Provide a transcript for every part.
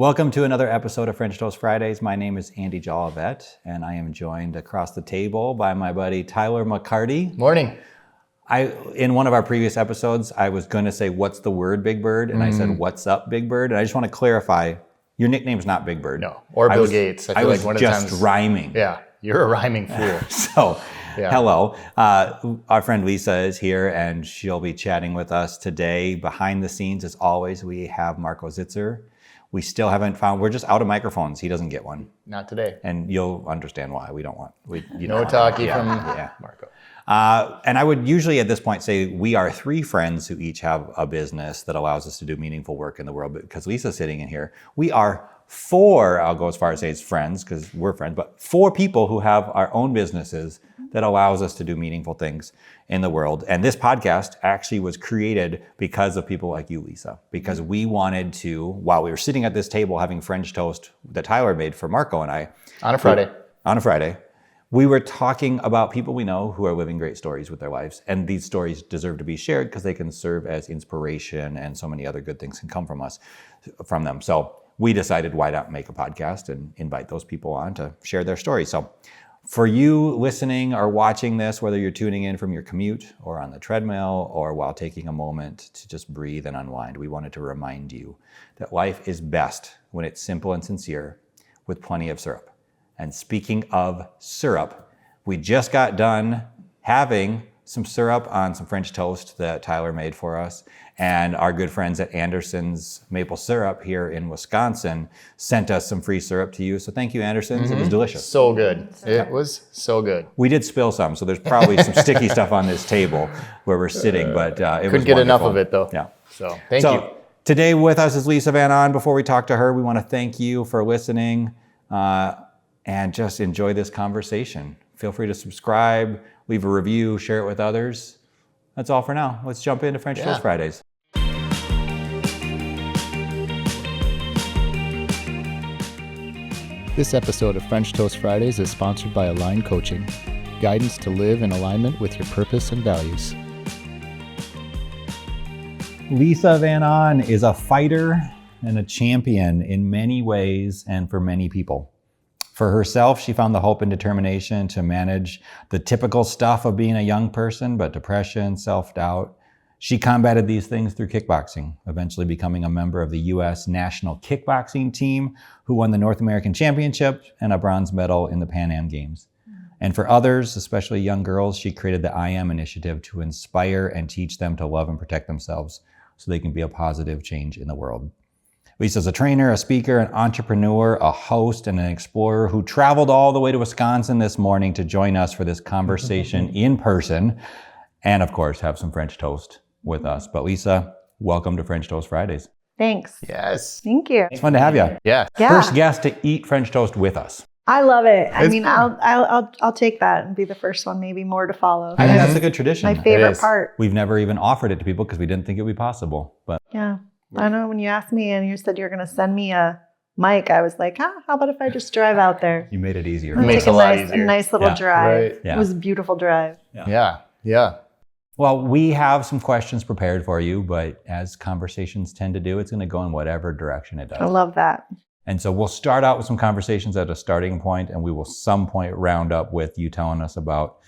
Welcome to another episode of French Toast Fridays. My name is Andy Jolivet, and I am joined across the table by my buddy Tyler McCarty. Morning. In one of our previous episodes, I was going to say, what's the word, Big Bird? And I said, what's up, Big Bird? And I just want to clarify, your nickname's not Big Bird. No, or Bill Gates. I was just rhyming. Yeah, you're a rhyming fool. So, hello. Our friend Lisa is here, and she'll be chatting with us today. Behind the scenes, as always, we have Marko Zitzer. We still haven't found, we're just out of microphones. He doesn't get one. Not today. And you'll understand why we don't want. No talkie from Marko. And I would usually at this point say we are three friends who each have a business that allows us to do meaningful work in the world. But because Lisa's sitting in here, we are four, I'll go as far as say it's friends because we're friends, but four people who have our own businesses that allows us to do meaningful things in the world. And this podcast actually was created because of people like you, Lisa, because we wanted to, while we were sitting at this table having French toast that Tyler made for Marko and I. On a Friday. We were talking about people we know who are living great stories with their lives. And these stories deserve to be shared because they can serve as inspiration and so many other good things can come from them. So we decided why not make a podcast and invite those people on to share their stories. So for you listening or watching this, whether you're tuning in from your commute or on the treadmill or while taking a moment to just breathe and unwind, we wanted to remind you that life is best when it's simple and sincere with plenty of syrup. And speaking of syrup, we just got done having some syrup on some French toast that Tyler made for us. And our good friends at Anderson's Maple Syrup here in Wisconsin sent us some free syrup to use. So thank you, Anderson's. It was delicious. So good. It was so good. We did spill some, so there's probably some sticky stuff on this table where we're sitting, but it was Couldn't get wonderful. enough of it, though. Yeah. So thank you. Today with us is Lisa Van On. Before we talk to her, we want to thank you for listening and just enjoy this conversation. Feel free to subscribe, leave a review, share it with others. That's all for now. Let's jump into French Toast Fridays. This episode of French Toast Fridays is sponsored by Align Coaching, guidance to live in alignment with your purpose and values. Lisa Van On is a fighter and a champion in many ways and for many people. For herself, she found the hope and determination to manage the typical stuff of being a young person, but depression, self-doubt. She combated these things through kickboxing, eventually becoming a member of the U.S. national kickboxing team, who won the North American Championship and a bronze medal in the PanAm Games. And for others, especially young girls, she created the I Am initiative to inspire and teach them to love and protect themselves so they can be a positive change in the world. Lisa's a trainer, a speaker, an entrepreneur, a host, and an explorer who traveled all the way to Wisconsin this morning to join us for this conversation in person and, of course, have some French toast with us. But Lisa, welcome to French Toast Fridays. Thanks. Yes. Thank you. It's fun to have you. Yeah. First guest to eat French toast with us. I love it. I It's mean, fun. I'll take that and be the first one, maybe more to follow. I think that's a good tradition. My favorite is. part. We've never even offered it to people because we didn't think it would be possible. But Yeah. I know when you asked me and you said you were going to send me a mic, I was like, how about if I just drive out there? you made it easier. Let's Makes take a lot a easier. nice little Yeah. drive. Right. Yeah. It was a beautiful drive. Yeah. Well, we have some questions prepared for you, but as conversations tend to do, it's going to go in whatever direction it does. I love that. And so we'll start out with some conversations at a starting point, and we will some point round up with you telling us about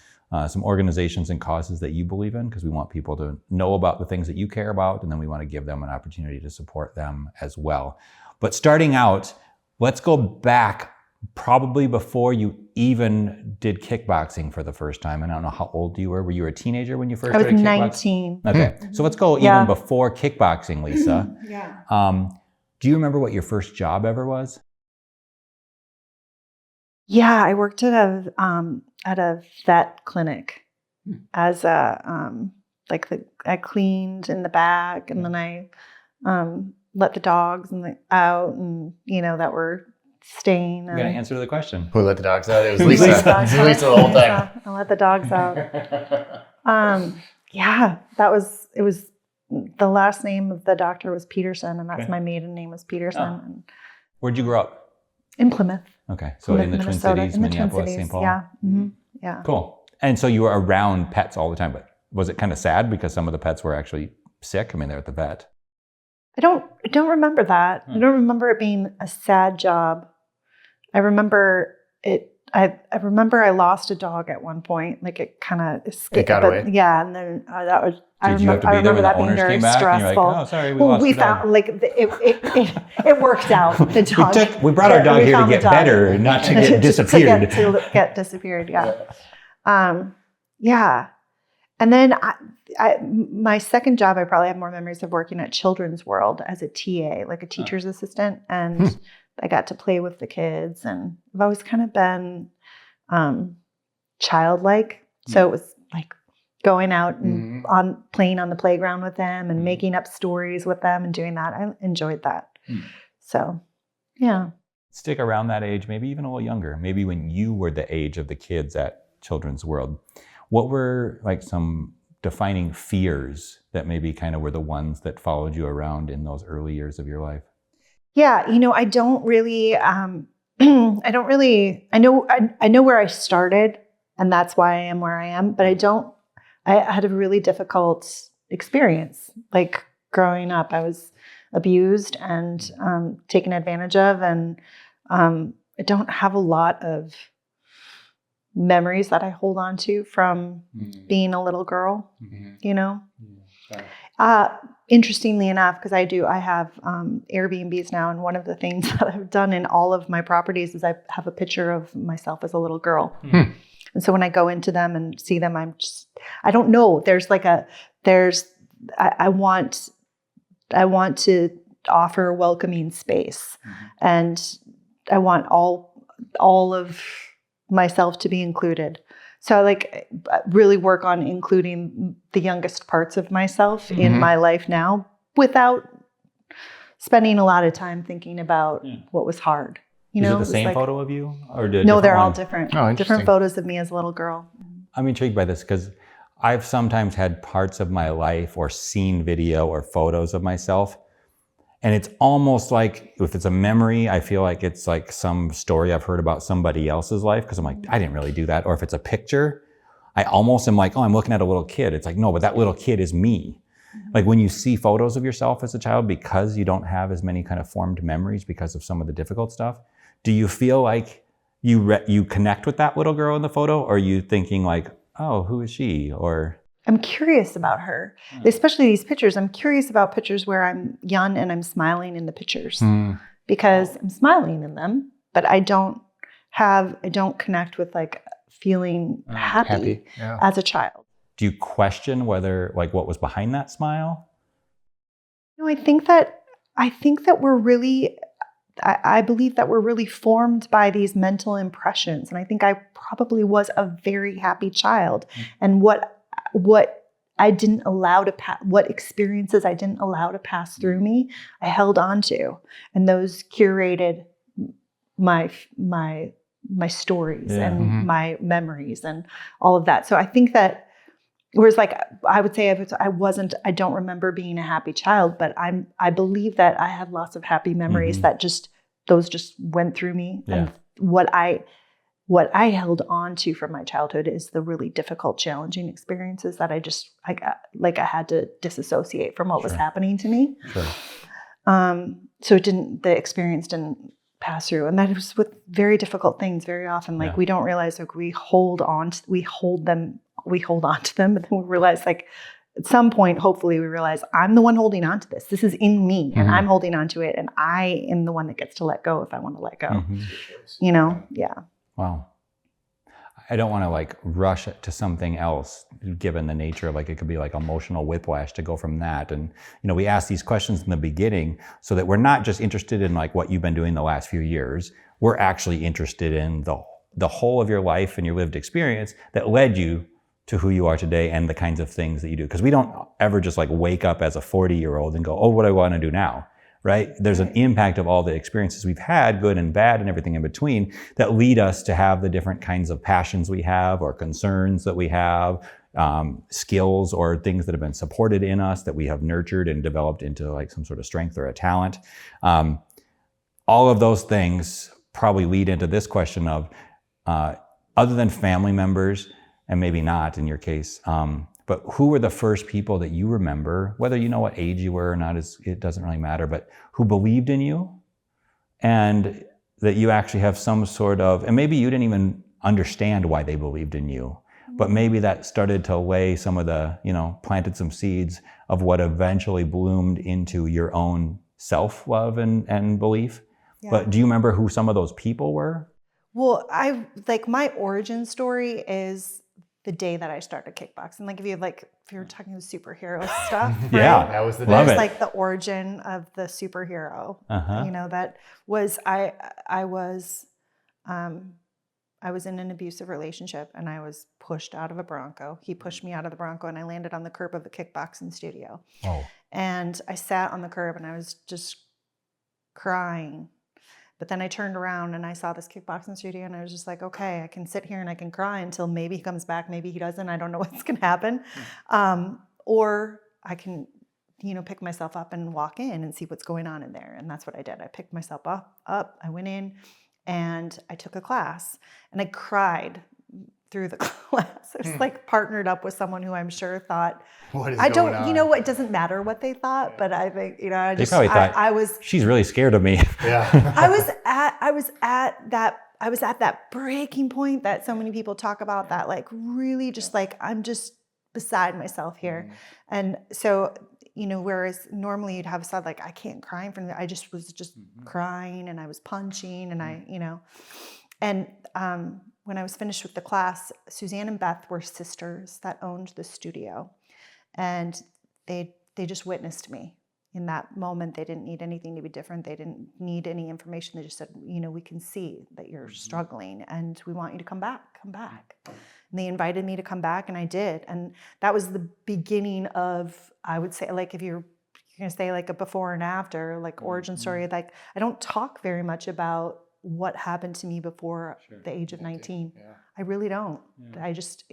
some organizations and causes that you believe in, because we want people to know about the things that you care about, and then we want to give them an opportunity to support them as well. But starting out, let's go back probably before you even did kickboxing for the first time. And I don't know how old you were. Were you a teenager when you first I was started kickboxing? 19. Okay, so let's go even before kickboxing, Lisa. Yeah. Do you remember what your first job ever was? Yeah, I worked at a vet clinic as a I cleaned in the back, and then I let the dogs out, and that were staying. You got to answer the question. Who let the dogs out? It was Lisa. Lisa. It was Lisa the whole time. I let the dogs out. Yeah, it was the last name of the doctor was Peterson, and that's Okay. my maiden name was Peterson. Oh. And Where'd you grow up? in Plymouth. Okay, so in the Twin Minnesota. Cities, In the Twin Minneapolis, Cities, St. Paul. Yeah. Mm-hmm. Yeah. Cool. And so you were around pets all the time, but was it kind of sad because some of the pets were actually sick? I mean, they're at the vet. I don't remember that. I don't remember it being a sad job. I remember it. I remember I lost a dog at one point. Like it kind of escaped. It got away. Yeah, and then that was. Did you have to be there when the owners came back? And you're like, oh, sorry, we lost the dog. Found like it worked out. The dog. We brought our dog here to get better, not to get disappeared. to get disappeared. Yeah. Yeah. And then my second job, I probably have more memories of working at Children's World as a TA, like a teacher's assistant, and I got to play with the kids, and I've always kind of been childlike. So it was like going out and playing on the playground with them and making up stories with them and doing that. I enjoyed that. So, yeah. Stick around that age, maybe even a little younger, maybe when you were the age of the kids at Children's World. What were like some defining fears that maybe kind of were the ones that followed you around in those early years of your life? Yeah, I don't really, I know where I started, and that's why I am where I am, but I had a really difficult experience. Like growing up, I was abused and taken advantage of, and I don't have a lot of memories that I hold on to from being a little girl, Interestingly enough, because I have Airbnbs now, and one of the things that I've done in all of my properties is I have a picture of myself as a little girl. And so when I go into them and see them, I don't know. I want to offer a welcoming space, and I want all of myself to be included. So I like really work on including the youngest parts of myself in my life now without spending a lot of time thinking about what was hard. Is it the same photo of you? Or no, they're all different. Oh, different photos of me as a little girl. I'm intrigued by this because I've sometimes had parts of my life or seen video or photos of myself. And it's almost like, if it's a memory, I feel like it's like some story I've heard about somebody else's life, because I'm like, I didn't really do that. Or if it's a picture, I almost am like, oh, I'm looking at a little kid. It's like, no, but that little kid is me. Like when you see photos of yourself as a child, because you don't have as many kind of formed memories because of some of the difficult stuff, do you feel like you connect with that little girl in the photo? Or are you thinking like, oh, who is she? Or... I'm curious about her, especially these pictures. I'm curious about pictures where I'm young and I'm smiling in the pictures because I'm smiling in them, but I don't connect with like feeling happy as a child. Do you question whether like what was behind that smile? No, I think that we're really, I believe that we're really formed by these mental impressions. And I think I probably was a very happy child. And what I didn't allow to what experiences I didn't allow to pass through me, I held on to, and those curated my stories and my memories and all of that. So I think that, whereas like I would say I don't remember being a happy child, but I believe that I had lots of happy memories that those just went through me. Yeah. And what I held on to from my childhood is the really difficult, challenging experiences that I had to disassociate from what was happening to me. Sure. So the experience didn't pass through. And that was with very difficult things very often. Like we don't realize like we hold on to them, but then we realize like at some point, hopefully we realize I'm the one holding on to this. This is in me and I'm holding on to it. And I am the one that gets to let go if I want to let go, Yeah. Wow. I don't want to like rush it to something else, given the nature of like, it could be like emotional whiplash to go from that. And, we ask these questions in the beginning so that we're not just interested in like what you've been doing the last few years. We're actually interested in the whole of your life and your lived experience that led you to who you are today and the kinds of things that you do. Because we don't ever just like wake up as a 40-year-old and go, oh, what do I want to do now? Right? There's an impact of all the experiences we've had, good and bad and everything in between, that lead us to have the different kinds of passions we have or concerns that we have, skills or things that have been supported in us that we have nurtured and developed into like some sort of strength or a talent. All of those things probably lead into this question of, other than family members, and maybe not in your case, but who were the first people that you remember, whether you know what age you were or not, it doesn't really matter, but who believed in you, and that you actually have some sort of, and maybe you didn't even understand why they believed in you, but maybe that started to lay some of the, planted some seeds of what eventually bloomed into your own self-love and belief. Yeah. But do you remember who some of those people were? Well, my origin story is the day that I started kickboxing. Like if you're talking superhero stuff, Yeah, right? That was the love day. it. Like the origin of the superhero. That was I was in an abusive relationship and I was pushed out of a Bronco. He pushed me out of the Bronco and I landed on the curb of a kickboxing studio. Oh. And I sat on the curb and I was just crying. But then I turned around and I saw this kickboxing studio and I was just like, okay, I can sit here and I can cry until maybe he comes back, maybe he doesn't. I don't know what's going to happen. Or I can, pick myself up and walk in and see what's going on in there. And that's what I did. I picked myself up, I went in and I took a class and I cried through the class. I was like partnered up with someone who I'm sure thought, What is I going don't, on? it doesn't matter what they thought, but I think, I They just, probably thought, I was, she's really scared of me. Yeah. I was at that breaking point that so many people talk about, that like really just like, I'm just beside myself here. And so, whereas normally you'd have a side like, I can't cry in front of me. I just was crying and I was punching and when I was finished with the class, Suzanne and Beth were sisters that owned the studio, and they just witnessed me in that moment. They didn't need anything to be different. They didn't need any information. They just said, we can see that you're struggling and we want you to come back. And they invited me to come back and I did. And that was the beginning of, I would say, like, if you're going to say like a before and after, like origin story, like I don't talk very much about what happened to me before the age of 19. Yeah. I really don't. Yeah. I just,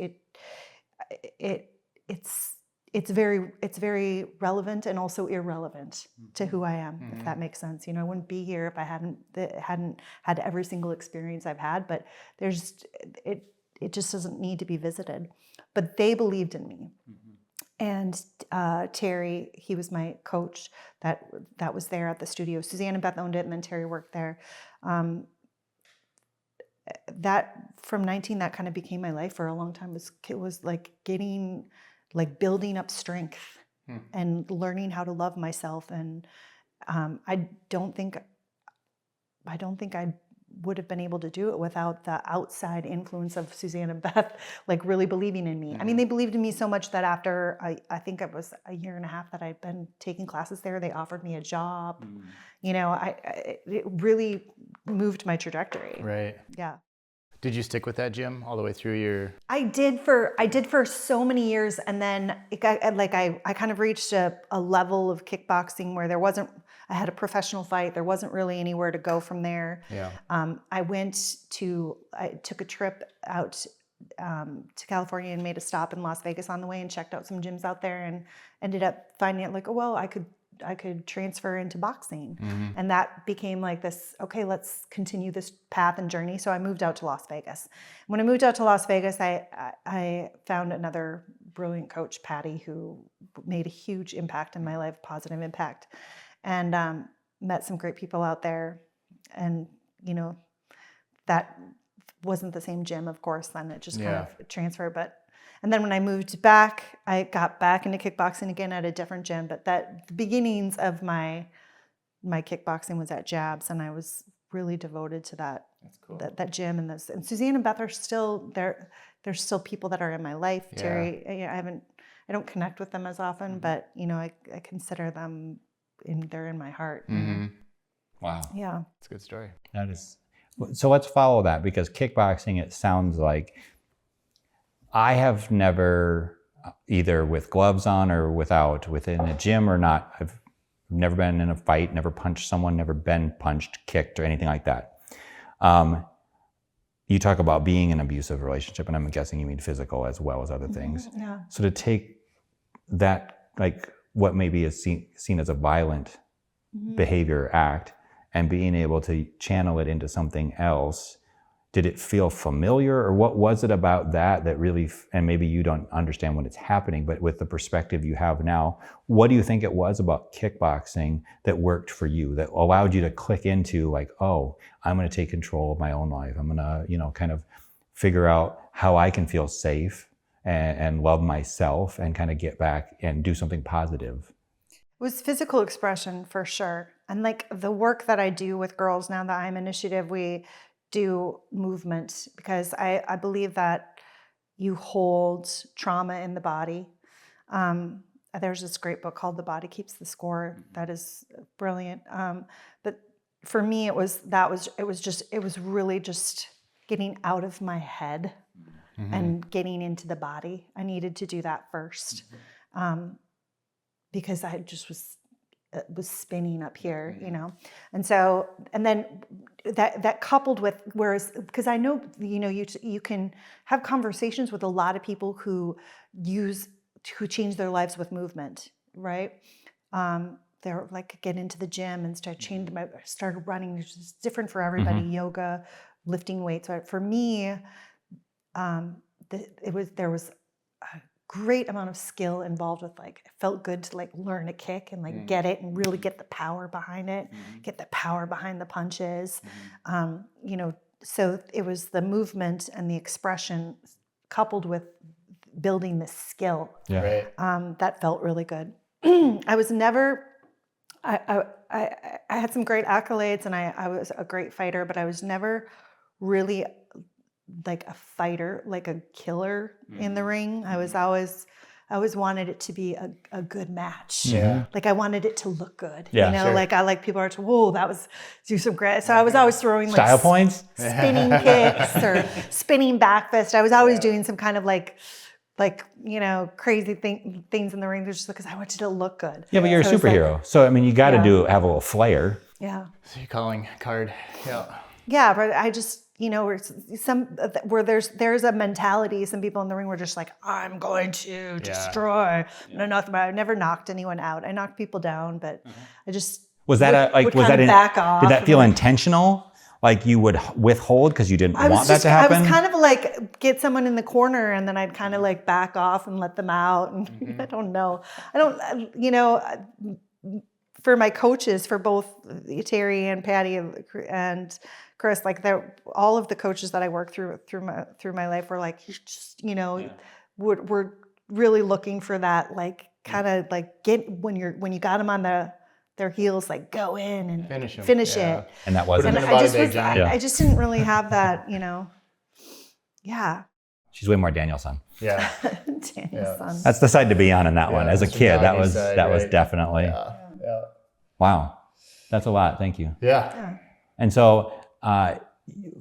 it's very relevant and also irrelevant to who I am, if that makes sense. I wouldn't be here if I hadn't had every single experience I've had, but it just doesn't need to be visited. But they believed in me. And Terry, he was my coach that was there at the studio. Suzanne and Beth owned it, and then Terry worked there. That from 19, that kind of became my life for a long time. It was like building up strength and learning how to love myself. And I don't think I would have been able to do it without the outside influence of Suzanne and Beth, like really believing in me. I mean, they believed in me so much that after I think it was a year and a half that I'd been taking classes there, they offered me a job. It really moved my trajectory. Right. Yeah. Did you stick with that gym all the way through your? I did for so many years, and then it got like I kind of reached a level of kickboxing where I had a professional fight. There wasn't really anywhere to go from there. Yeah. I took a trip out to California and made a stop in Las Vegas on the way and checked out some gyms out there and ended up finding it like, oh well, I could transfer into boxing. And that became like this, okay, let's continue this path and journey. So I moved out to Las Vegas. When I moved out to Las Vegas, I found another brilliant coach, Patty, who made a huge impact in my life, positive impact, and met some great people out there. And, that wasn't the same gym, of course, then it just kind of transferred. And then when I moved back, I got back into kickboxing again at a different gym. But the beginnings of my kickboxing was at Jabs, and I was really devoted to that. That's cool. That gym and this. And Suzanne and Beth are still there. There's still people that are in my life. Yeah. Terry, I don't connect with them as often, but I consider them they're in my heart. Wow. Yeah. It's a good story. That is. So let's follow that, because kickboxing, it sounds like, I have never, either with gloves on or without, within a gym or not, I've never been in a fight, never punched someone, never been punched, kicked, or anything like that. You talk about being in an abusive relationship, and I'm guessing you mean physical as well as other things. Yeah. So to take that, like what maybe is seen as a violent behavior act, and being able to channel it into something else did it feel familiar, or what was it about that really, and maybe you don't understand when it's happening, but with the perspective you have now, what do you think it was about kickboxing that worked for you, that allowed you to click into like, oh, I'm going to take control of my own life. I'm going to, kind of figure out how I can feel safe and love myself and kind of get back and do something positive. It was physical expression for sure. And like the work that I do with girls now, the I'm Initiative, we do movement because I believe that you hold trauma in the body. There's this great book called The Body Keeps the Score that is brilliant. But for me, it was really just getting out of my head and getting into the body. I needed to do that first because I just was spinning up here, and so, and then that coupled with, whereas, because I know, you can have conversations with a lot of people who change their lives with movement, right? They're like, get into the gym and started running. It's just different for everybody. Yoga, lifting weights. Right? For me, there was a great amount of skill involved with it felt good to learn a kick and get it and really get the power behind it, get the power behind the punches. So it was the movement and the expression coupled with building the skill. Right. That felt really good. I was never, I had some great accolades and I was a great fighter, but I was never really like a fighter, like a killer in the ring. I always wanted it to be a good match. Yeah. Like I wanted it to look good. Yeah, sure. Like I like people are, whoa, that was do some great. So I was always throwing style points, spinning kicks or spinning back fist. I was always doing some kind of crazy things in the ring. Just because I wanted it to look good. Yeah, but you're a superhero. So I mean, you got to have a little flair. Yeah. So you're calling card. Yeah. Yeah, but I just, where there's a mentality. Some people in the ring were just like, I'm going to destroy. I never knocked anyone out. I knocked people down, but I just back off. Did that feel intentional? Like you would withhold because you didn't want that to happen? I was kind of like get someone in the corner and then I'd kind of like back off and let them out. And I don't know. For my coaches, for both Terry and Patty and Chris, all of the coaches that I worked through my life were like, we're really looking for that, kind of get when you got them on their heels, go in and finish it. And that wasn't. And I just didn't really have that, Yeah. She's way more Danielson. Yeah. Danielson. That's the side to be on in that one. As a kid, that was definitely. Yeah. Wow, that's a lot. Thank you. Yeah. And so,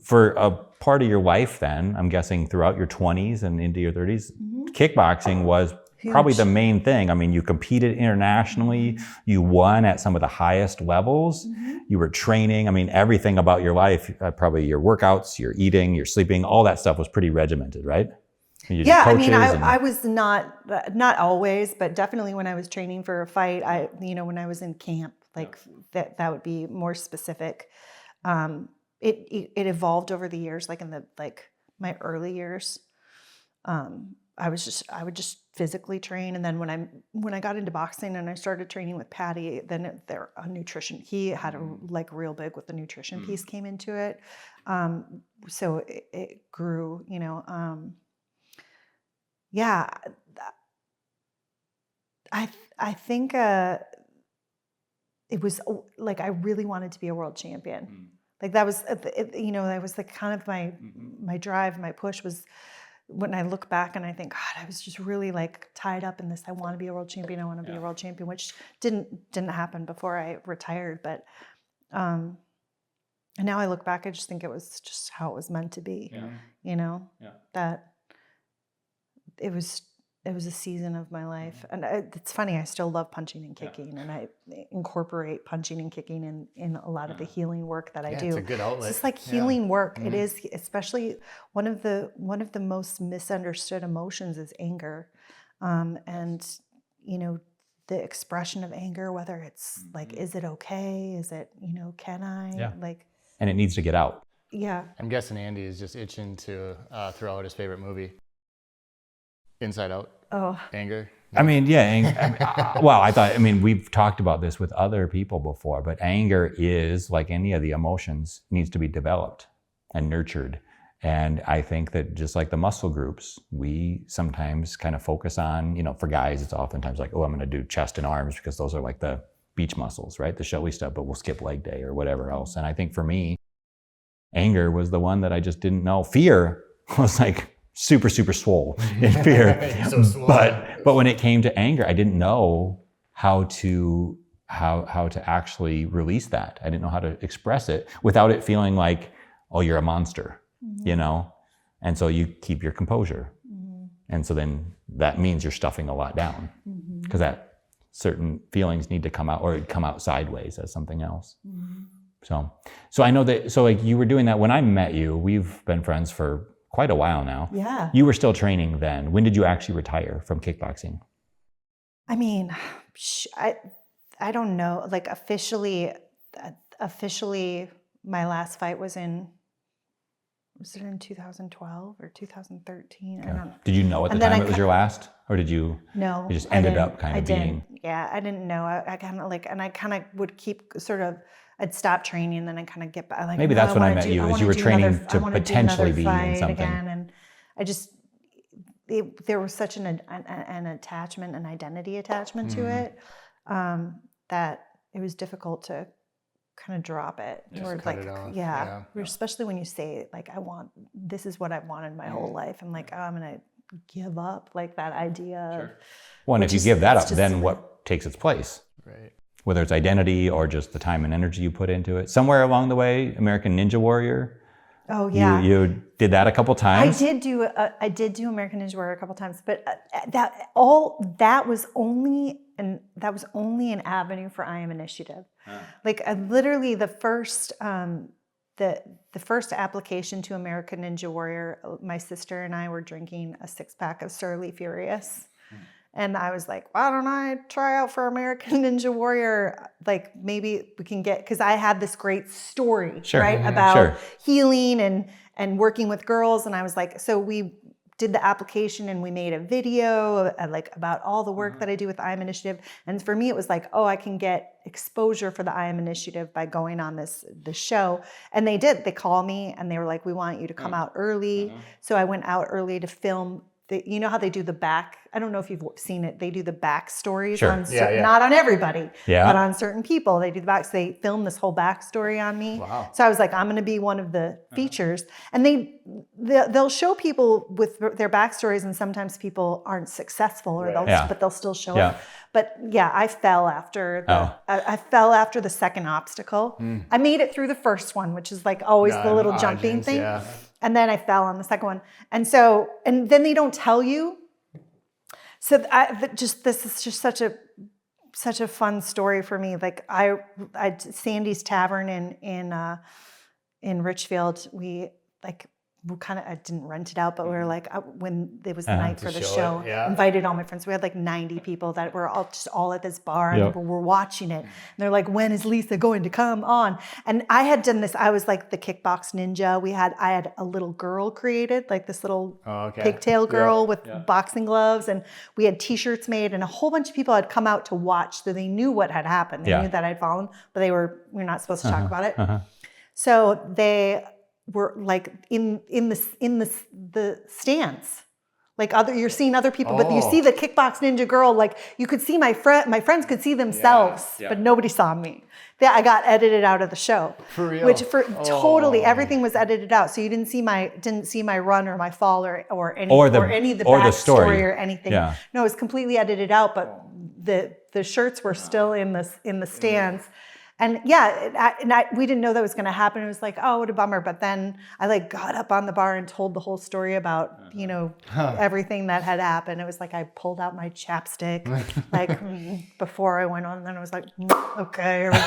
for a part of your life, then I'm guessing throughout your 20s and into your 30s, kickboxing was probably the main thing. I mean, you competed internationally, you won at some of the highest levels, you were training. I mean, everything about your life, probably your workouts, your eating, your sleeping, all that stuff was pretty regimented, right? Yeah, I mean, I was not always, but definitely when I was training for a fight, when I was in camp, that would be more specific. It evolved over the years, in my early years. I would just physically train, and then when I got into boxing and I started training with Patty, then a nutrition. He had a real big with the nutrition piece came into it. So it grew, Yeah, I think it was I really wanted to be a world champion. That was that was kind of my drive, my push was when I look back and I think, God, I was just really tied up in this. I want to be a world champion. I want to be a world champion, which didn't happen before I retired. But and now I look back, I just think it was just how it was meant to be. That. It was a season of my life, and it's funny. I still love punching and kicking, and I incorporate punching and kicking in a lot of the healing work that I do. It's a good outlet. It's just healing work. It is, especially one of the most misunderstood emotions is anger, and the expression of anger. Whether it's is it okay? Is it can I? And it needs to get out. yeah. I'm guessing Andy is just itching to throw out his favorite movie. Inside Out. Oh, Anger. I mean, yeah. Well, we've talked about this with other people before, but anger is like any of the emotions, needs to be developed and nurtured. And I think that just like the muscle groups, we sometimes kind of focus on, for guys, it's oftentimes like, oh, I'm going to do chest and arms because those are like the beach muscles, right? The showy stuff, but we'll skip leg day or whatever else. And I think for me, anger was the one that I just didn't know. Fear was like super, super swole in fear. So swole. But when it came to anger, I didn't know how to actually release that. I didn't know how to express it without it feeling like, oh, you're a monster, And so you keep your composure. And so then that means you're stuffing a lot down because that certain feelings need to come out or come out sideways as something else. So I know that, so like you were doing that when I met you. We've been friends for quite a while now. yeah. You were still training then. When did you actually retire from kickboxing? I mean, I don't know. Like officially, my last fight was in 2012 or 2013? Okay. I don't know. Did you know at the time it was your last, or did you? No, it just ended up kind of being. Yeah, I didn't know. I kind of and I kind of would keep sort of. I'd stop training, and then I kind of get back. Like, maybe that's when I met you, as you were training to potentially be in something. Again, and I just there was such an attachment, an identity attachment to it, that it was difficult to kind of drop it. Just or cut like, it off. yeah, especially when you say like, this is what I've wanted my whole life. I'm like, oh, I'm gonna give up like that idea. Of, well, and if you give that up, just then what takes its place? Right. Whether it's identity or just the time and energy you put into it. Somewhere along the way, American Ninja Warrior. Oh yeah, you did that a couple times. I did do American Ninja Warrior a couple times, but that was only an avenue for I Am Initiative. Like literally the first application to American Ninja Warrior, my sister and I were drinking a 6-pack of Surly Furious. And I was like, why don't I try out for American Ninja Warrior? Like maybe we can get, because I had this great story, right? About healing and working with girls. And I was like, so we did the application and we made a video like about all the work that I do with the I Am Initiative. And for me, it was like, oh, I can get exposure for the I Am Initiative by going on this show. And they did. They called me and they were like, we want you to come out early. So I went out early to film. You know how they do the back? I don't know if you've seen it. They do the back stories on not on everybody, but on certain people. They do the back. So they film this whole backstory on me. Wow. So I was like, I'm going to be one of the features. And they'll show people with their backstories, and sometimes people aren't successful, or but they'll still show up. But yeah, I fell after the second obstacle. I made it through the first one, which is like always the little jumping thing. Yeah. And then I fell on the second one. And then they don't tell you. So this is just such a fun story for me. Like I Sandy's Tavern in Richfield, we kind of, I didn't rent it out, but we were like, when it was the night for the show, invited all my friends. We had like 90 people that were all at this bar and we're watching it. And they're like, when is Lisa going to come on? And I had done this. I was like the kickbox ninja. I had a little girl created, like this little pigtail girl with boxing gloves. And we had t-shirts made, and a whole bunch of people had come out to watch. So they knew what had happened. They knew that I'd fallen, but we're not supposed to talk about it. So they were like in the stands, like you're seeing other people, but you see the kickbox ninja girl, like you could see my friends could see themselves, but nobody saw me. I got edited out of the show. For real? Totally everything was edited out, so you didn't see my run or my fall or any of the backstory or anything. No, it was completely edited out, but the shirts were still in the stands. And we didn't know that was going to happen. It was like, oh, what a bummer. But then I got up on the bar and told the whole story about, everything that had happened. It was like I pulled out my chapstick, before I went on. And then I was like, okay, here we go.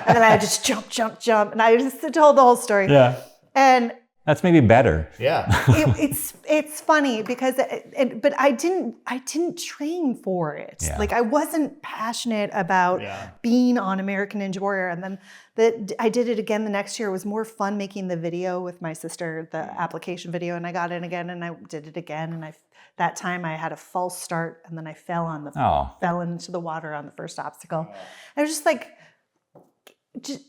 And then I just jump. And I just told the whole story. Yeah. And That's maybe better. Yeah. It's funny because but I didn't train for it. Yeah. Like I wasn't passionate about being on American Ninja Warrior, and then I did it again the next year. It was more fun making the video with my sister, the application video, and I got in again and I did it again, and that time I had a false start and then I fell into the water on the first obstacle. I was just like, it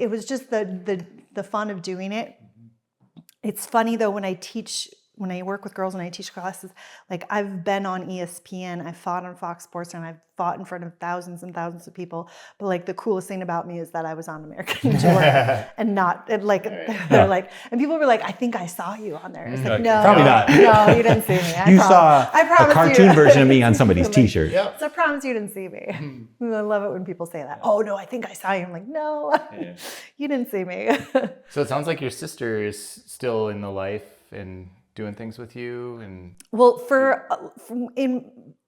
was just the fun of doing it. It's funny though, when I work with girls and I teach classes, like I've been on ESPN, I've fought on Fox Sports, and I've fought in front of thousands and thousands of people. But like the coolest thing about me is that I was on American Ninja Warrior they're like, and people were like, I think I saw you on there. It's like, no, probably not. No, you didn't see me. You saw a cartoon version of me on somebody's t-shirt. Yep. So I promise you didn't see me. I love it when people say that. Oh no, I think I saw you. I'm like, no, you didn't see me. So it sounds like your sister is still in the life and doing things with you. And well,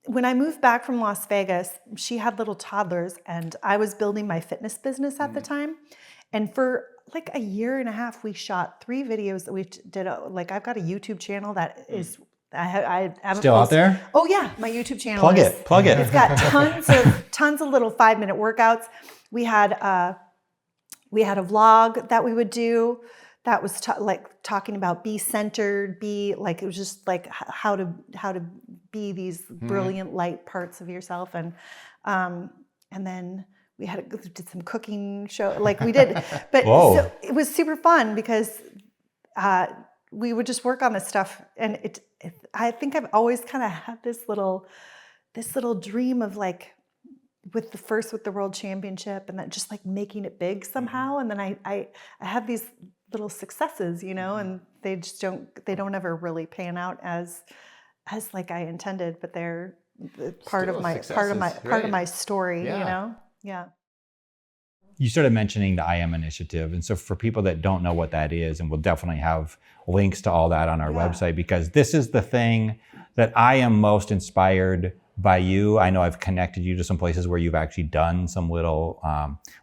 when I moved back from Las Vegas, she had little toddlers, and I was building my fitness business at the time. And for like a year and a half, we shot 3 videos that we did. I've got a YouTube channel that is. I haven't Still out there? Oh yeah, my YouTube channel. Plug it. It's got tons of little 5-minute workouts. We had a vlog that we would do that was talking about be centered, it was just like how to be these brilliant light parts of yourself, and then we did some cooking show, like we did, but so it was super fun because we would just work on this stuff, and I think I've always kind of had this little dream of like with the world championship, and then just like making it big somehow, and then I have these little successes, and they don't ever really pan out as like I intended, but they're part of my story, Yeah. You started mentioning the I Am Initiative. And so for people that don't know what that is, and we'll definitely have links to all that on our website, because this is the thing that I am most inspired by you. I know I've connected you to some places where you've actually done some little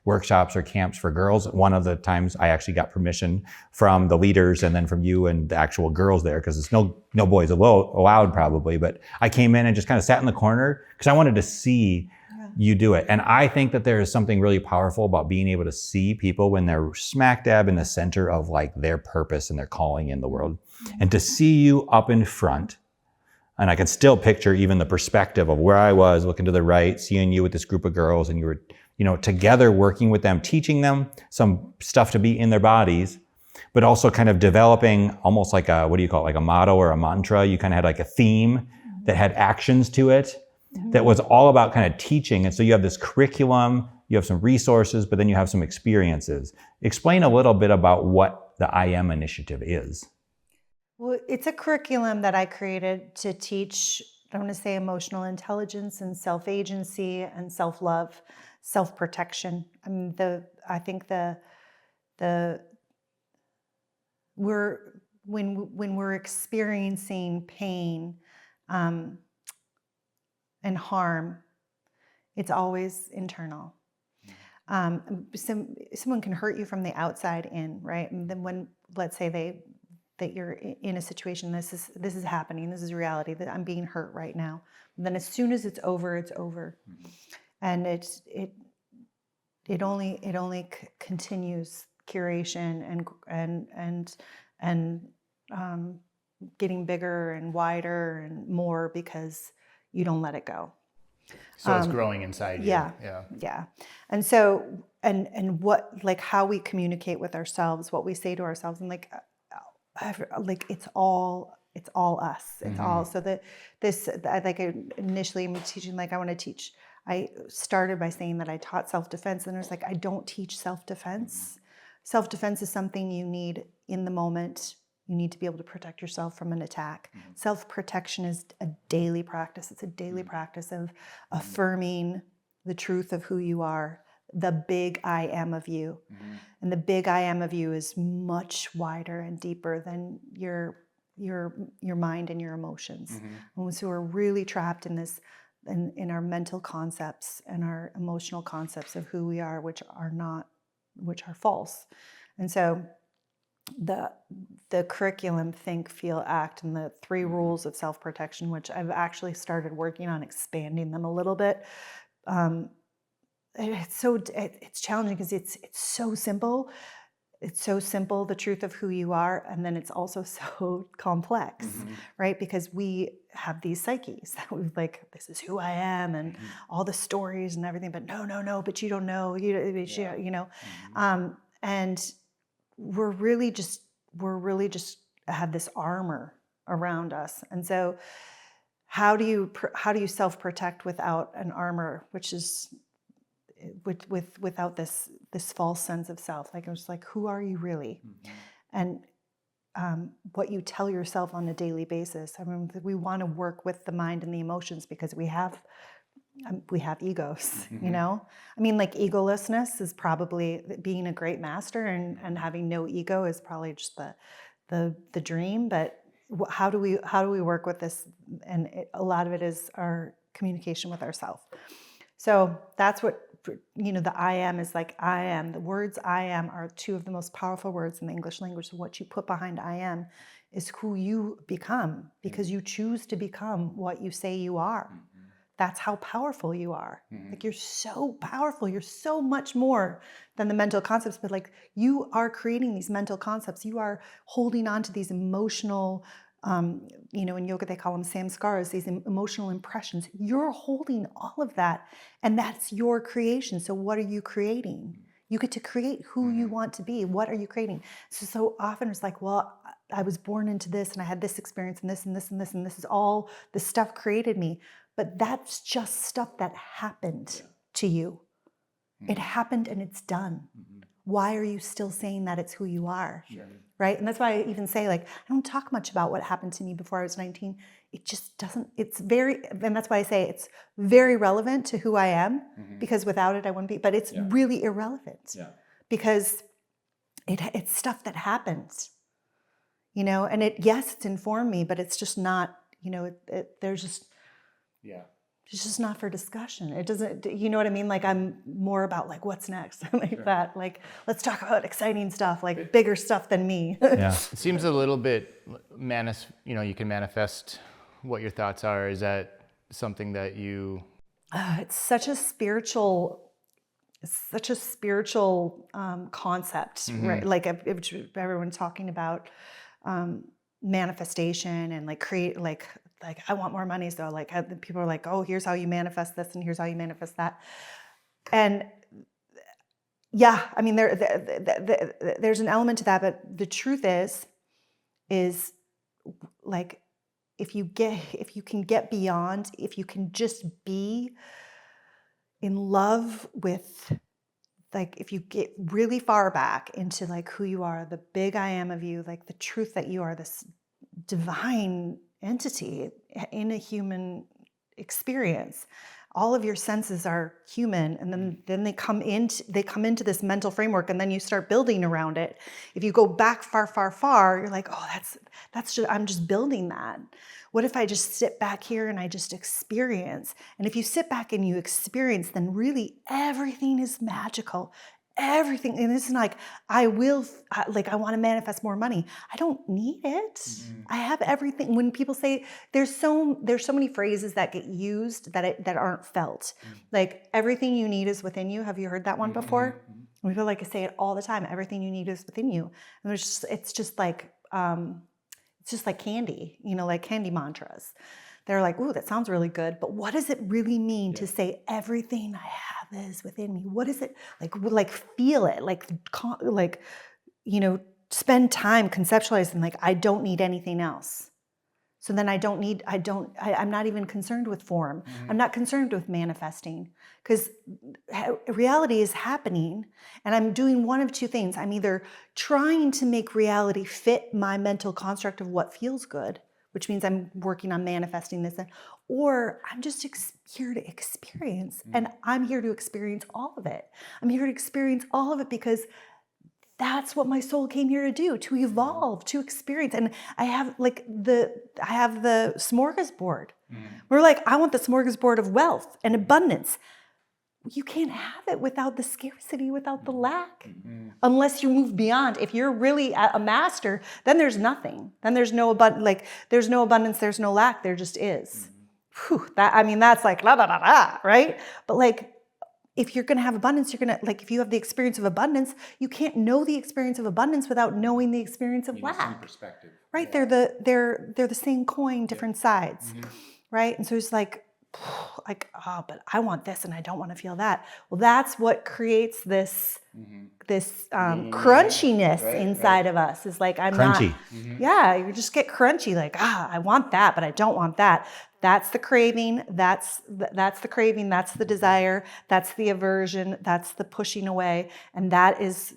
workshops or camps for girls. One of the times I actually got permission from the leaders and then from you and the actual girls there, because it's no boys allowed probably. But I came in and just kind of sat in the corner because I wanted to see you do it. And I think that there is something really powerful about being able to see people when they're smack dab in the center of like their purpose and their calling in the world. And to see you up in front, and I can still picture even the perspective of where I was looking to the right, seeing you with this group of girls, and you were, together working with them, teaching them some stuff to be in their bodies, but also kind of developing almost like like a motto or a mantra. You kind of had like a theme that had actions to it that was all about kind of teaching. And so you have this curriculum, you have some resources, but then you have some experiences. Explain a little bit about what the I Am Initiative is. Well, it's a curriculum that I created to teach, I want to say, emotional intelligence and self-agency and self-love, self-protection. I mean, I think when we're experiencing pain and harm, it's always internal. Someone can hurt you from the outside in, right? And then when, let's say that you're in a situation, this is happening, this is reality, that I'm being hurt right now. And then as soon as it's over, it's over. And it only continues curation and getting bigger and wider and more because you don't let it go. So it's growing inside you. Yeah. And so, and what, like how we communicate with ourselves, what we say to ourselves, and like it's all us. It's all, so that initially I'm teaching, I started by saying that I taught self-defense, and I was like, I don't teach self-defense. Self-defense is something you need in the moment. You need to be able to protect yourself from an attack. Self-protection is a daily practice. It's a daily practice of affirming the truth of who you are, the big I am of you. And the big I am of you is much wider and deeper than your mind and your emotions. And so we're really trapped in this, in our mental concepts and our emotional concepts of who we are, which are false. And so the curriculum, think, feel, act, and the 3 rules of self-protection, which I've actually started working on expanding them a little bit. It's challenging because it's so simple. It's so simple, the truth of who you are, and then it's also so complex, right? Because we have these psyches that we've like, this is who I am, and all the stories and everything, but no, but you don't know, you know, and we're really just have this armor around us, and so how do you self-protect without an armor, which is without this false sense of self? Like, I was like, who are you really? And what you tell yourself on a daily basis. I mean, we want to work with the mind and the emotions because we have egos, you know? I mean, like, egolessness is probably being a great master, and having no ego is probably just the dream. But how do we work with this? And a lot of it is our communication with ourselves. So that's what, you know, the I am is like, I am. The words I am are 2 of the most powerful words in the English language. So what you put behind I am is who you become, because you choose to become what you say you are. That's how powerful you are. Like, you're so powerful. You're so much more than the mental concepts, but like, you are creating these mental concepts. You are holding on to these emotional, you know, in yoga, they call them samskaras, these emotional impressions. You're holding all of that, and that's your creation. So what are you creating? You get to create who you want to be. What are you creating? So often it's like, well, I was born into this, and I had this experience, and this, and this, and this, and this is all the stuff created me. But that's just stuff that happened to you. It happened and it's done. Why are you still saying that it's who you are? Right? And that's why I even say, like, I don't talk much about what happened to me before I was 19. It just doesn't, and that's why I say it's very relevant to who I am, because without it, I wouldn't be, but it's really irrelevant because it's stuff that happens, you know, and it's informed me, but it's just not, you know, it's just not for discussion. It doesn't, you know what I mean? Like, I'm more about like, what's next? Like that, like, let's talk about exciting stuff, like bigger stuff than me. It seems a little bit, you know, you can manifest what your thoughts are. Is that something that you... It's such a spiritual concept, right? Like, everyone's talking about manifestation and like create, like I want more money. So like, people are like, oh, here's how you manifest this, and here's how you manifest that. And yeah, I mean, there's an element to that, but the truth is like, if you can get beyond, if you can just be in love with, like, if you get really far back into like who you are, the big I am of you, like the truth that you are this divine entity in a human experience. All of your senses are human, and then they come into this mental framework, and then you start building around it. If you go back far, you're like, oh, that's just, I'm just building that. What if I just sit back here and I just experience? And if you sit back and you experience, then really everything is magical. Everything. And it's like, I want to manifest more money. I don't need it. I have everything. When people say, there's so many phrases that get used that aren't felt. Like, everything you need is within you. Have you heard that one before? We feel like I say it all the time. Everything you need is within you. And it's just like candy, you know, like candy mantras. They're like, ooh, that sounds really good. But what does it really mean to say everything I have is within me? What is it like feel it, like, you know, spend time conceptualizing, like, I don't need anything else. So then I'm not even concerned with form. I'm not concerned with manifesting, because reality is happening, and I'm doing one of 2 things. I'm either trying to make reality fit my mental construct of what feels good, which means I'm working on manifesting this, or I'm just here to experience, and I'm here to experience all of it. I'm here to experience all of it because that's what my soul came here to do, to evolve, to experience. And I have the smorgasbord. We're like, I want the smorgasbord of wealth and abundance. you can't have it without the scarcity, without the lack, unless you move beyond. If you're really a master, then there's nothing. Then there's no there's no abundance, there's no lack, there just is. Whew, that's like la da da da, right? But like, if you're gonna have abundance, you're gonna if you have the experience of abundance, you can't know the experience of abundance without knowing the experience of lack. Perspective. Right? They're the same coin, different sides, right? And so it's like, but I want this and I don't want to feel that. Well, that's what creates this crunchiness inside of us. Is like, I'm Crunchy. not. Yeah, you just get crunchy. Like, I want that, but I don't want that. That's the craving. That's the craving. That's the desire. That's the aversion. That's the pushing away, and that is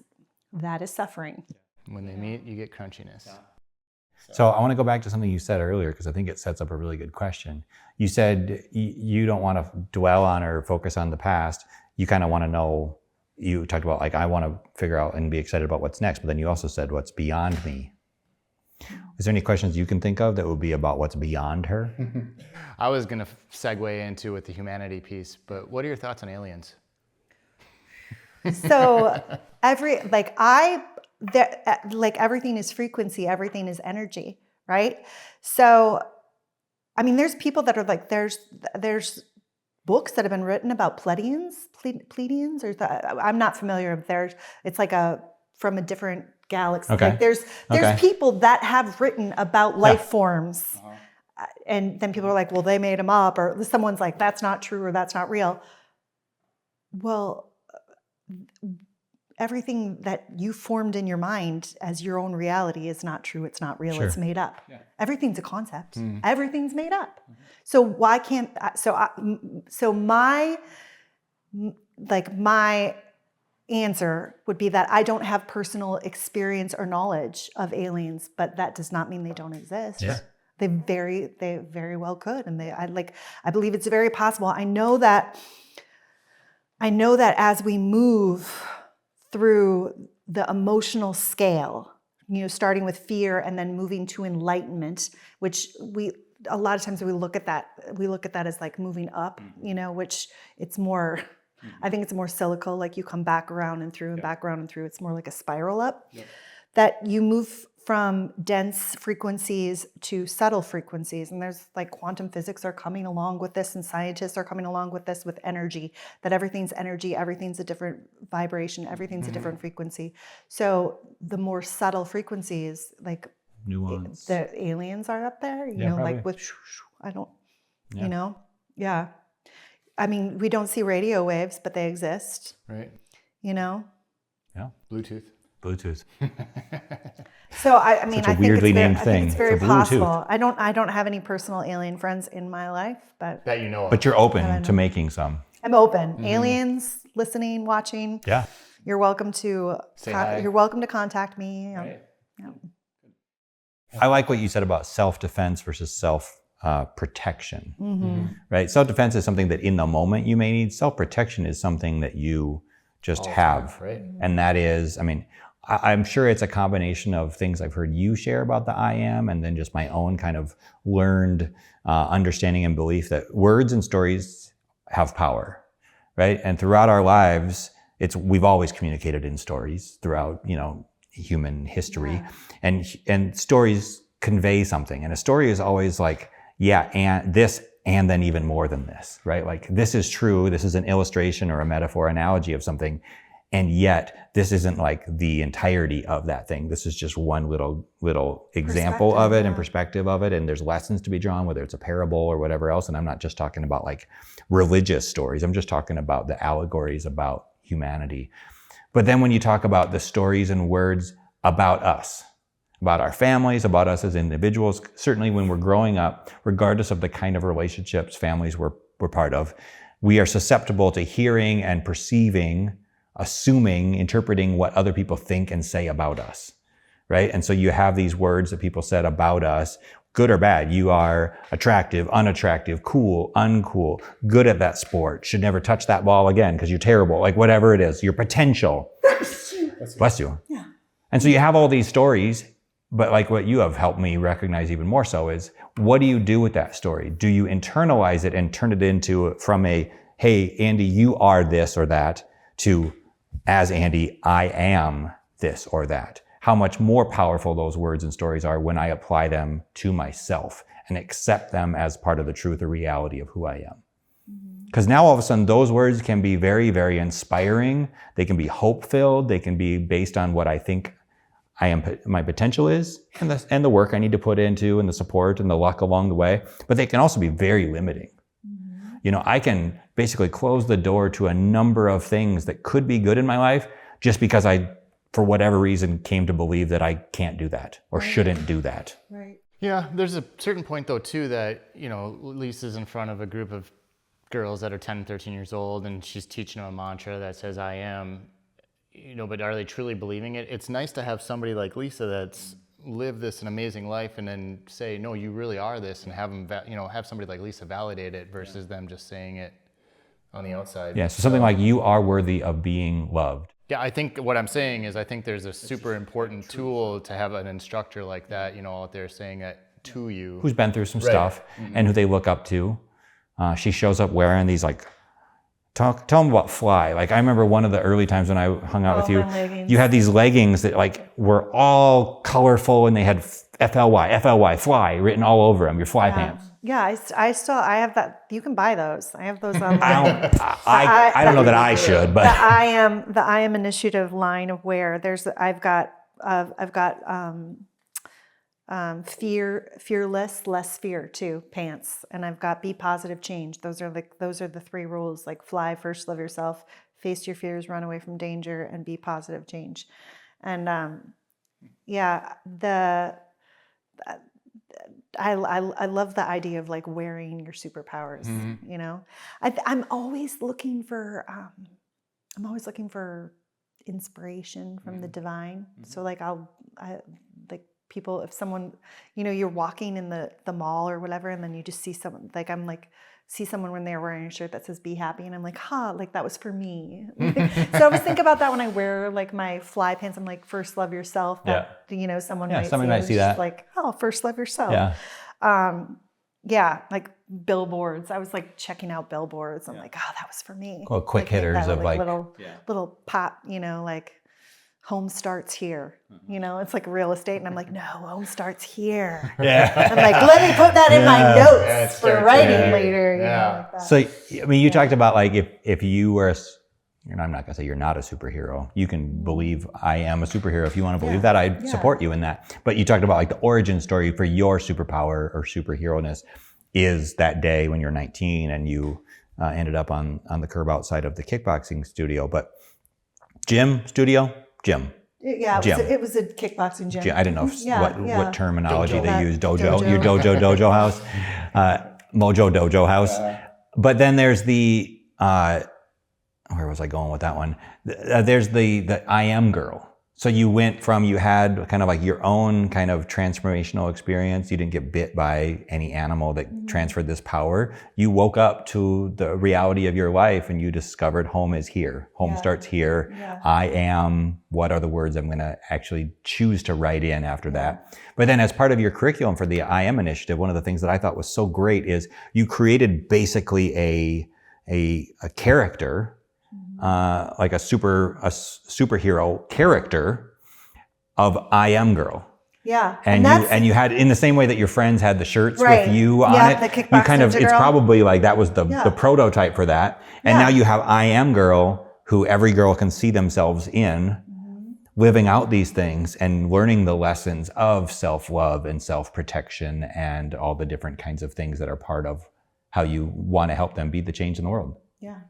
suffering. When they meet, you get crunchiness. So I want to go back to something you said earlier, because I think it sets up a really good question. You said you don't want to dwell on or focus on the past. You kind of want to know, you talked about like, I want to figure out and be excited about what's next, but then you also said what's beyond me. Is there any questions you can think of that would be about what's beyond her? I was going to segue into with the humanity piece, but what are your thoughts on aliens? So everything is frequency, everything is energy, right? So, I mean, there's people that are like, there's books that have been written about Pleiadians, I'm not familiar with it's like from a different galaxy. Okay. Like there's people that have written about life forms. And then people are like, well, they made them up, or someone's like, that's not true, or that's not real. Well, everything that you formed in your mind as your own reality is not true. It's not real. Sure. It's made up. Yeah. Everything's a concept. Everything's made up. So why can't? My answer would be that I don't have personal experience or knowledge of aliens, but that does not mean they don't exist. Yeah. They very well could, and I believe it's very possible. I know that as we move through the emotional scale, starting with fear and then moving to enlightenment, which a lot of times we look at that as like moving up, which it's more, I think it's more cyclical, like you come back around and through and back around and through. It's more like a spiral up, that you move from dense frequencies to subtle frequencies. And there's like quantum physics are coming along with this, and scientists are coming along with this, with energy, that everything's energy, everything's a different vibration, everything's a different frequency. So the more subtle frequencies, like Nuance. The aliens are up there, like with, I mean, we don't see radio waves, but they exist. Right. Yeah. Bluetooth. So I mean, Such a weirdly named I thing. think it's very It's a possible. Bluetooth. I don't have any personal alien friends in my life, but That you know of. But you're open to making some. I'm open. Aliens listening, watching. Yeah. You're welcome to Say hi. You're welcome to contact me. Right. Yeah. I like what you said about self-defense versus self-protection, right? Self-defense is something that in the moment you may need. Self-protection is something that you just have. Right. And that is, I mean, I'm sure it's a combination of things I've heard you share about the I am, and then just my own kind of learned understanding and belief that words and stories have power, right? And throughout our lives, we've always communicated in stories throughout, human history, and stories convey something. And a story is always like, and this, and then even more than this, right? Like, this is true. This is an illustration or a metaphor, analogy of something. And yet this isn't like the entirety of that thing. This is just one little example of it and perspective of it. And there's lessons to be drawn, whether it's a parable or whatever else. And I'm not just talking about like religious stories. I'm just talking about the allegories about humanity. But then when you talk about the stories and words about us, about our families, about us as individuals, certainly when we're growing up, regardless of the kind of relationships, families we're part of, we are susceptible to hearing and perceiving, assuming, interpreting what other people think and say about us, right? And so you have these words that people said about us, good or bad. You are attractive, unattractive, cool, uncool, good at that sport, should never touch that ball again because you're terrible, like whatever it is, your potential. Bless you. Yeah. And so you have all these stories, but like what you have helped me recognize even more so is, what do you do with that story? Do you internalize it and turn it into, from a hey, Andy, you are this or that, to, as Andy, I am this or that. How much more powerful those words and stories are when I apply them to myself and accept them as part of the truth or reality of who I am. Because now all of a sudden those words can be very, very inspiring. They can be hope-filled. They can be based on what I think my potential is, and the work I need to put into, and the support and the luck along the way. But they can also be very limiting. You know, I can basically close the door to a number of things that could be good in my life just because I, for whatever reason, came to believe that I can't do that or shouldn't do that. Right. Yeah, there's a certain point though too that, you know, Lisa's in front of a group of girls that are 10, 13 years old, and she's teaching them a mantra that says, I am, you know, but are they truly believing it? It's nice to have somebody like Lisa that's lived this an amazing life and then say, no, you really are this, and have them, you know, have somebody like Lisa validate it versus them just saying it on the outside. Yeah, so something like, you are worthy of being loved. Yeah, I think what I'm saying is I think there's a super important tool to have an instructor like that, you know, out there saying that to you. Who's been through some stuff and who they look up to. She shows up wearing these like, tell them about Fly. Like I remember one of the early times when I hung out with you, you had these leggings that like were all colorful and they had FLY, Fly written all over them, your Fly pants. Yeah, I have that. You can buy those. I have those online. I don't know that I should, but the I Am Initiative line of wear. I've got fearless, less fear too, pants, and I've got be positive, change. Those are the three rules. Like Fly, first love yourself, face your fears, run away from danger, and be positive, change. And I love the idea of like wearing your superpowers. You know, I'm always looking for inspiration from the divine. So like people, if someone, you know, you're walking in the mall or whatever, and then you just see someone, like I'm like, see someone when they're wearing a shirt that says be happy, and I'm like, like that was for me. So I always think about that when I wear like my Fly pants. I'm like, first love yourself. That, you know, someone might see that. Like, oh, first love yourself. Like billboards. I was like checking out billboards. I'm like, oh, that was for me. Well, quick hitters of like little pop, you know, like home starts here. You know, it's like real estate, and I'm like, no, home starts here. Yeah. I'm like, let me put that in my notes for writing later. You know, like that. So, I mean, you talked about like if you were, I'm not gonna say you're not a superhero. You can believe I am a superhero if you want to believe that. I support you in that. But you talked about like the origin story for your superpower or superhero-ness is that day when you're 19 and you ended up on the curb outside of the kickboxing studio. But gym. Yeah, it was a kickboxing gym. I didn't know what terminology they use. Dojo. Your dojo house. Mojo dojo house. But then there's the, where was I going with that one? There's the I am girl. So you went from, you had kind of like your own kind of transformational experience. You didn't get bit by any animal that transferred this power. You woke up to the reality of your life and you discovered home is here. Home starts here. Yeah. I am, what are the words I'm going to actually choose to write in after that? But then as part of your curriculum for the I Am Initiative, one of the things that I thought was so great is you created basically a character, like a superhero character of I Am Girl. Yeah. And you had, in the same way that your friends had the shirts with you on it, the you kind of, it's probably like that was the prototype for that. And now you have I Am Girl, who every girl can see themselves in, living out these things and learning the lessons of self-love and self-protection and all the different kinds of things that are part of how you want to help them be the change in the world. Yeah.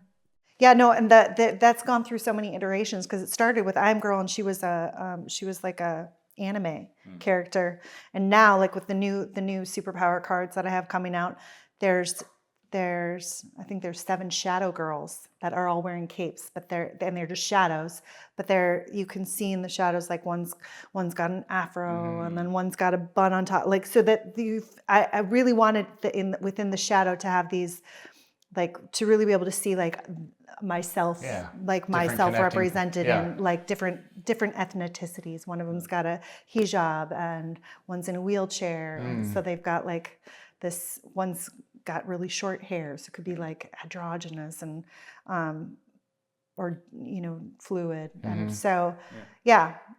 Yeah, no, and that's gone through so many iterations because it started with I Am Girl, and she was like a anime character, and now like with the new superpower cards that I have coming out, there's I think there's 7 shadow girls that are all wearing capes, but they're just shadows, but you can see in the shadows like one's got an afro and then one's got a bun on top, like so that I really wanted within the shadow to have these, like to really be able to see like myself, like myself represented in like different ethnicities. One of them's got a hijab and one's in a wheelchair. So they've got like this, one's got really short hair, so it could be like androgynous and or fluid. And so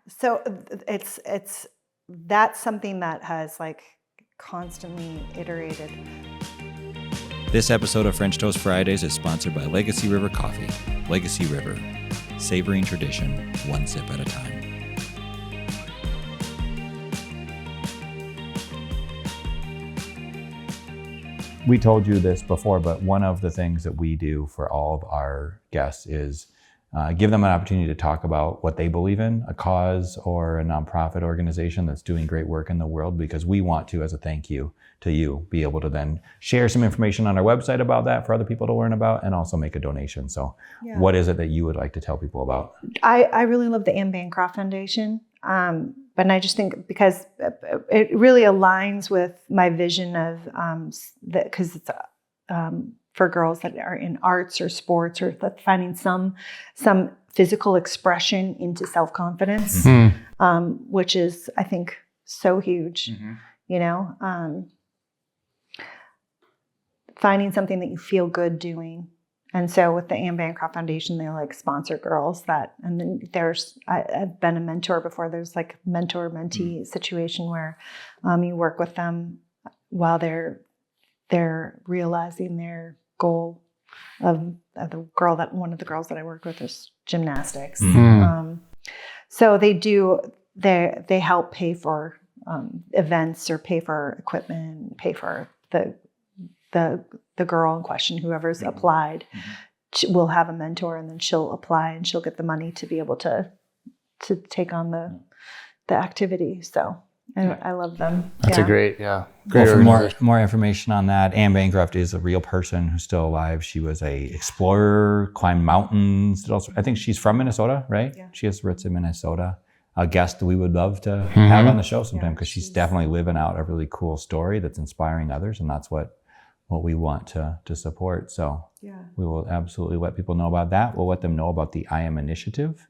so it's that's something that has like constantly iterated. This episode of French Toast Fridays is sponsored by Legacy River Coffee. Legacy River, savoring tradition, one sip at a time. We told you this before, but one of the things that we do for all of our guests is give them an opportunity to talk about what they believe in, a cause or a nonprofit organization that's doing great work in the world, because we want to, as a thank you to you, be able to then share some information on our website about that for other people to learn about and also make a donation. So what is it that you would like to tell people about? I really love the Anne Bancroft Foundation. But I just think because it really aligns with my vision of because it's for girls that are in arts or sports or finding some physical expression into self-confidence, which is, I think, so huge. Finding something that you feel good doing. And so with the Anne Bancroft Foundation, they like sponsor girls and then I've been a mentor before. There's like mentor-mentee situation where you work with them while they're realizing their goal of one of the girls that I work with is gymnastics. So they help pay for events or pay for equipment, pay for the girl in question, whoever's applied, will have a mentor, and then she'll apply and she'll get the money to be able to take on the activity. So I love them. That's a great for more information on that, Anne Bancroft is a real person who's still alive. She was a explorer, climbed mountains. I think she's from Minnesota, right? Yeah. She has roots in Minnesota. A guest that we would love to have on the show sometime, because she's definitely living out a really cool story that's inspiring others, and that's what we want to support. So we will absolutely let people know about that. We'll let them know about the I Am Initiative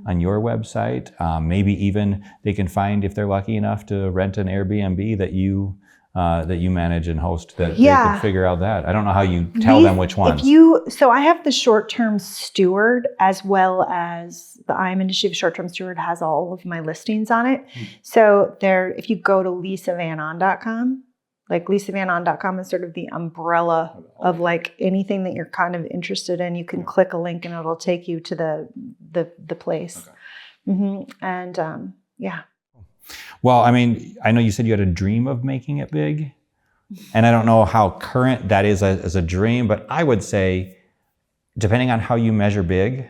on your website. Maybe even they can find, if they're lucky enough to rent an Airbnb that you manage and host, that they can figure out that. I don't know how you tell them which ones. So I have the short-term steward, as well as the I Am Initiative short-term steward has all of my listings on it. So if you go to lisavanon.com, like lisavanon.com is sort of the umbrella of like anything that you're kind of interested in. You can click a link and it'll take you to the place. And Well, I mean, I know you said you had a dream of making it big, and I don't know how current that is as a dream, but I would say, depending on how you measure big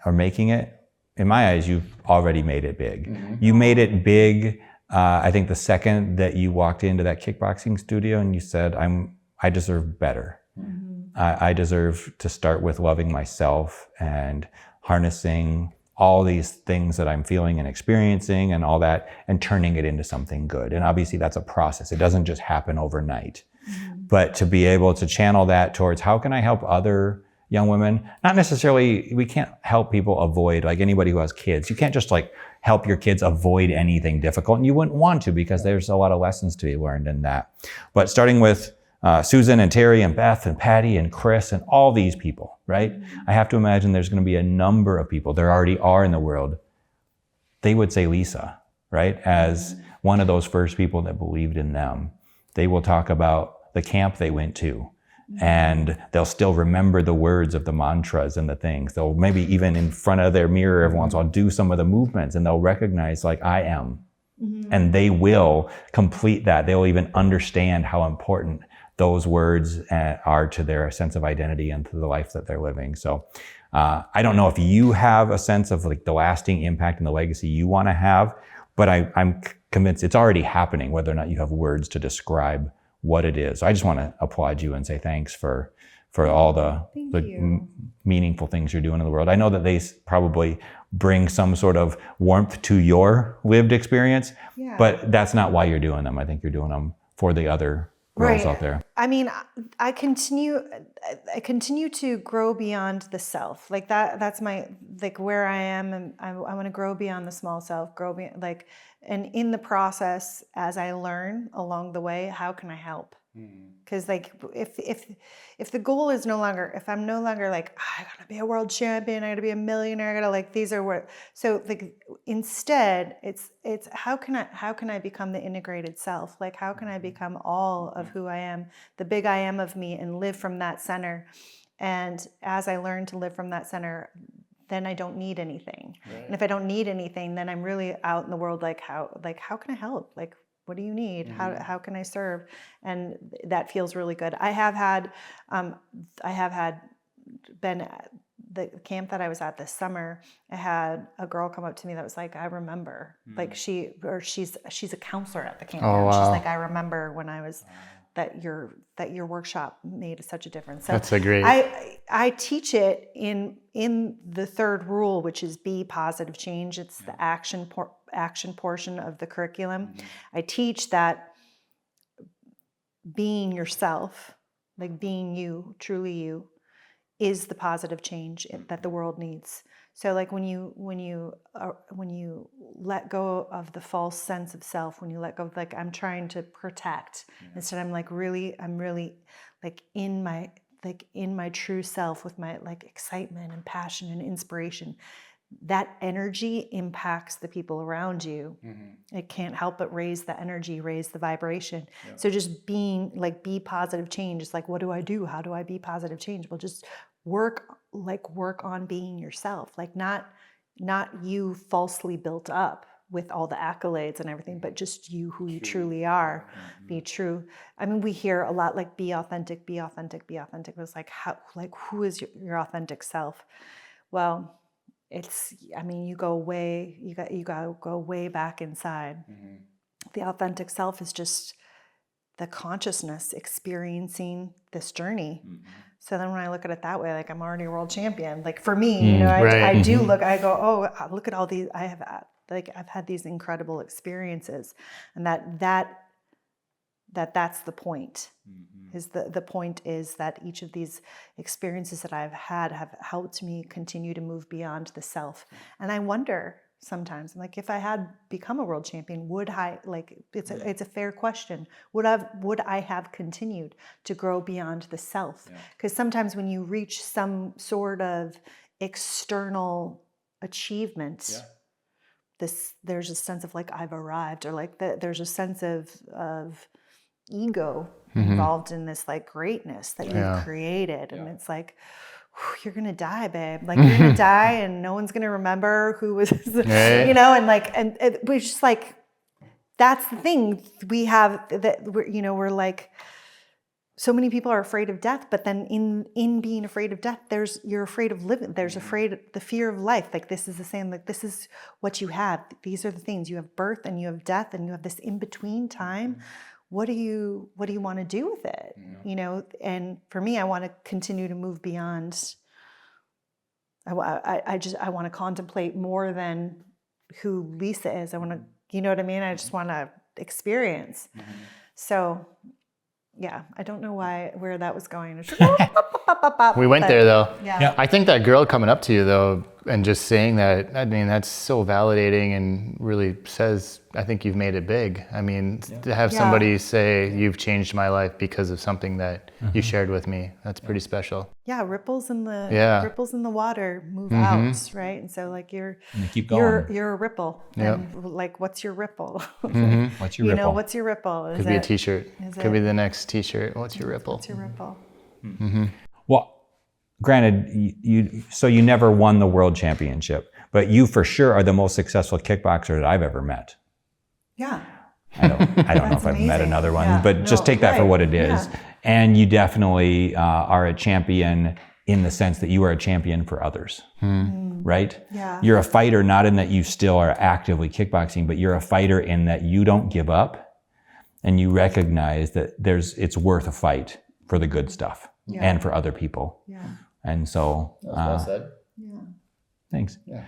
or making it, in my eyes, you've already made it big. You made it big. I think the second that you walked into that kickboxing studio and you said, I deserve better. I deserve to start with loving myself and harnessing all these things that I'm feeling and experiencing and all that, and turning it into something good. And obviously that's a process. It doesn't just happen overnight. But to be able to channel that towards, how can I help other young women? Not necessarily, we can't help people avoid, like anybody who has kids. You can't just like help your kids avoid anything difficult, and you wouldn't want to, because there's a lot of lessons to be learned in that. But starting with Susan and Terry and Beth and Patty and Chris and all these people, right? I have to imagine there's going to be a number of people, there already are in the world, they would say Lisa, right? As one of those first people that believed in them. They will talk about the camp they went to, and they'll still remember the words of the mantras and the things. They'll maybe even in front of their mirror every once in a while do some of the movements, and they'll recognize like, I am. And they will complete that. They'll even understand how important those words are to their sense of identity and to the life that they're living. So I don't know if you have a sense of like the lasting impact and the legacy you want to have, but I'm convinced it's already happening, whether or not you have words to describe what it is. So I just want to applaud you and say thanks for all the meaningful things you're doing in the world. I know that they probably bring some sort of warmth to your lived experience, but that's not why you're doing them. I think you're doing them for the other girls out there. I mean, I continue to grow beyond the self. Like that's my, like where I am, and I want to grow beyond the small self, grow beyond, like, and in the process, as I learn along the way, how can I help? Because like if the goal is no longer, if I'm no longer like, I gotta be a world champion, I gotta be a millionaire, I gotta like, these are what, so like instead it's how can I become the integrated self? Like how can I become all of who I am, the big I am of me, and live from that center? And as I learn to live from that center, then I don't need anything. Right. And if I don't need anything, then I'm really out in the world like how can I help? Like, what do you need? How can I serve? And that feels really good. I have had been at the camp that I was at this summer. I had a girl come up to me that was like, I remember, like she's a counselor at the camp. Oh, wow. She's like, I remember when I was that your workshop made such a difference. So that's a great. I teach it in the third rule, which is be positive change. It's the action portion of the curriculum. I teach that being yourself, like being you, truly you, is the positive change that the world needs. So like when you let go of the false sense of self, when you let go of like I'm trying to protect, instead I'm really like in my true self with my like excitement and passion and inspiration. That energy impacts the people around you. It can't help but raise the energy, raise the vibration. Yeah. So just being like, be positive change. It's like, what do I do? How do I be positive change? Well, just work on being yourself. Like not you falsely built up with all the accolades and everything, but just you, who you truly are. Be true. I mean, we hear a lot like, be authentic, be authentic, be authentic. It was like, who is your authentic self? Well, you gotta go way back inside. The authentic self is just the consciousness experiencing this journey. So then when I look at it that way, like I'm already a world champion. Like for me, I do look, I go, oh, look at all these, I've had these incredible experiences, and that's the point. Is the point is that each of these experiences that I've had have helped me continue to move beyond the self. And I wonder sometimes, I'm like, if I had become a world champion, would I, like, it's a fair question. Would I have continued to grow beyond the self? Because sometimes when you reach some sort of external achievement, there's a sense of like, I've arrived, or like there's a sense of ego involved in this like greatness that you've created. And it's like, you're gonna die, babe. Like you're gonna die, and no one's gonna remember who was, and like, and we're just like, that's the thing we have, that we're like, so many people are afraid of death, but then in being afraid of death, you're afraid of living. There's the fear of life. Like this is the same, like this is what you have. These are the things. You have birth and you have death and you have this in-between time. What do you want to do with it? And for me, I want to continue to move beyond. I want to contemplate more than who Lisa is. I want to, you know what I mean? I just want to experience. So yeah, I don't know where that was going. We went there though. Yeah. I think that girl coming up to you though, and just saying that, I mean, that's so validating and really says, I think you've made it big. I mean, to have somebody say, you've changed my life because of something that you shared with me, that's pretty special. Yeah, ripples in the water move out, right? And so like you keep going. You're a ripple. And like, what's your ripple? What's your ripple? What's your ripple? Could be a t-shirt. Could be the next t-shirt. What's your ripple? What's your ripple? Well, granted, you never won the world championship, but you for sure are the most successful kickboxer that I've ever met. Yeah. I don't know if I've met another one, but just take that for what it is. Yeah. And you definitely are a champion in the sense that you are a champion for others, right? Yeah. You're a fighter, not in that you still are actively kickboxing, but you're a fighter in that you don't give up, and you recognize that it's worth a fight for the good stuff and for other people. Yeah. And so, that's well said. Yeah. Thanks. Yeah.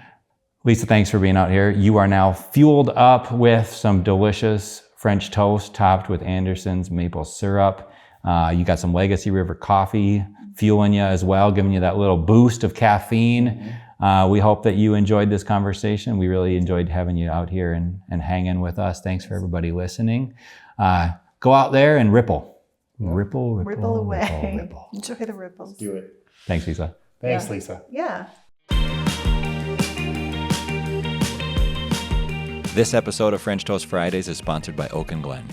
Lisa, thanks for being out here. You are now fueled up with some delicious French toast topped with Anderson's maple syrup. You got some Legacy River coffee fueling you as well, giving you that little boost of caffeine. We hope that you enjoyed this conversation. We really enjoyed having you out here and hanging with us. Thanks for everybody listening. Go out there and ripple Ripple, ripple, Ripple away. ripple. Enjoy the ripples. Do it. Thanks, Lisa. Thanks, Yeah. Lisa. Yeah. This episode of French Toast Fridays is sponsored by Oak and Glen,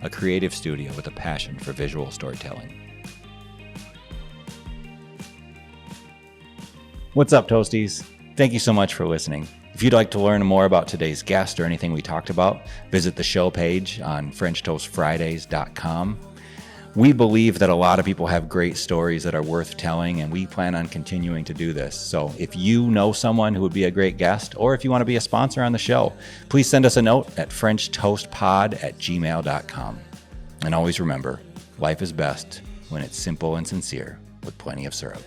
a creative studio with a passion for visual storytelling. What's up, Toasties? Thank you so much for listening. If you'd like to learn more about today's guest or anything we talked about, visit the show page on FrenchToastFridays.com. We believe that a lot of people have great stories that are worth telling, and we plan on continuing to do this. So if you know someone who would be a great guest, or if you want to be a sponsor on the show, please send us a note at FrenchToastPod@gmail.com. And always remember, life is best when it's simple and sincere with plenty of syrup.